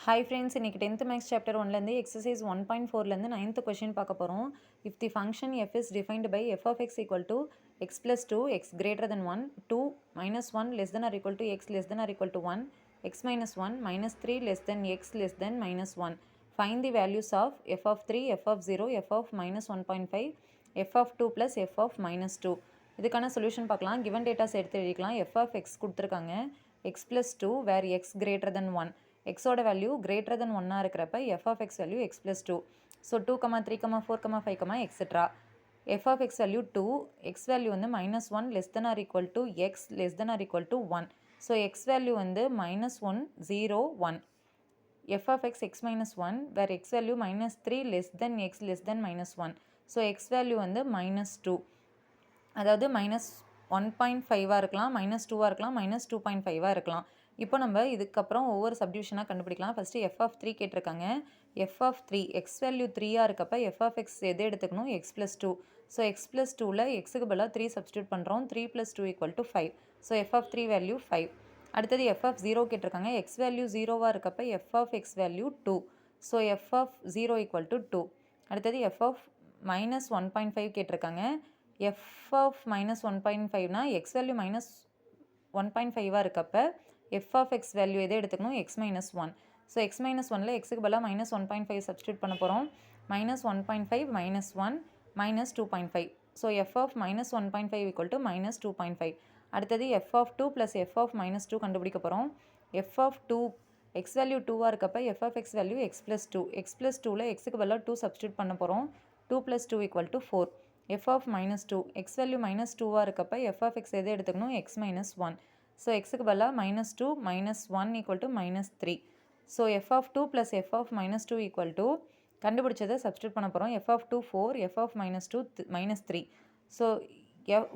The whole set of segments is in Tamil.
Hi friends, இன்னைக்கு 10th Maths Chapter 1லேருந்து exercise 1.4லேருந்து 9th question பார்க்க போகிறோம். If the function f is defined by f of x equal to x plus 2, x greater than 1, 2 minus 1 less than or equal to x less than or equal to 1, x minus 1 minus 3 less than x less than minus 1. Find the values of f of 3, f of 0, f of minus 1.5, f of 2 plus f of minus 2. இதுக்கான சொல்யூஷன் பார்க்கலாம். given datas எடுத்து எழுதிக்கலாம். f of x கொடுத்துருக்காங்க x plus 2 where x greater than 1. x ஓட வேல்யூ கிரேட்டர் தென் 1 இருக்கிறப்ப f of x value x plus 2. So 2, 3, 4, 5, etcetera. f of x value 2, x value வந்து -1 less than or equal to x less than or equal to 1. So x value வந்து -1, 0, 1. f of x x minus 1 where x value -3 less than x less than -1. So x value வந்து -2. அதாவது -1.5 இருக்கலாம், -2 இருக்கலாம், -2.5 இருக்கலாம். இப்போ நம்ம இதுக்கப்புறம் ஒவ்வொரு சப்டிவிஷனாக கண்டுபிடிக்கலாம். ஃபஸ்ட்டு f of 3 கேட்டிருக்காங்க. f of 3 x வேல்யூ 3 இருக்கப்ப f of x எது எடுத்துக்கணும் x plus 2. So x plus 2ல் xக்கு பதிலாக 3 சப்ஸ்டியூட் பண்ணுறோம். 3 plus 2 equal to 5. So f of 3 value 5. அடுத்தது f of 0 கேட்டிருக்காங்க. x வேல்யூ 0வாக இருக்கப்ப f of x value 2. So f of 0 equal to 2. அடுத்தது f of -1.5 கேட்டிருக்காங்க. f of -1.5னா x வேல்யூ -1.5 இருக்கப்ப f of x வேல்யூ எதை எடுத்துக்கணும் x minus 1. So x minus 1ல் xக்கு பதிலாக -1.5 சப்ஸ்டியூட் பண்ண போகிறோம். -1.5 -1 -2.5. So f of -1.5 equal to -2.5. அடுத்தது f of 2 plus f of -2 கண்டுபிடிக்க போகிறோம். f of 2 x வேல்யூ 2வாக இருக்கப்ப f of x value x plus 2. x plus 2ல் xக்கு பதிலாக 2 சப்ஸ்டியூட் பண்ண போகிறோம். 2 plus 2 equal to 4. f of -2 x value -2வாக இருக்கப்ப f of x எதை எடுத்துக்கணும் x minus 1. ஸோ xக்கு பதிலாக -2 -1 equal to -3. So f of 2 plus f of -2 equal to கண்டுபிடிச்சதை சப்ஸ்டியூட் பண்ண போகிறோம். f of 2 4, f of -2 -3. So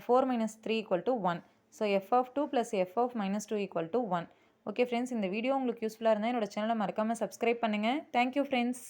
4 minus 3 equal to 1. So f of 2 plus f of -2 equal to 1. Okay friends, இந்த வீடியோ உங்களுக்கு யூஸ்ஃபுல்லாக இருந்தால் என்னோட சேனலை மறக்காமல் சப்ஸ்கிரைப் பண்ணுங்கள். Thank you friends.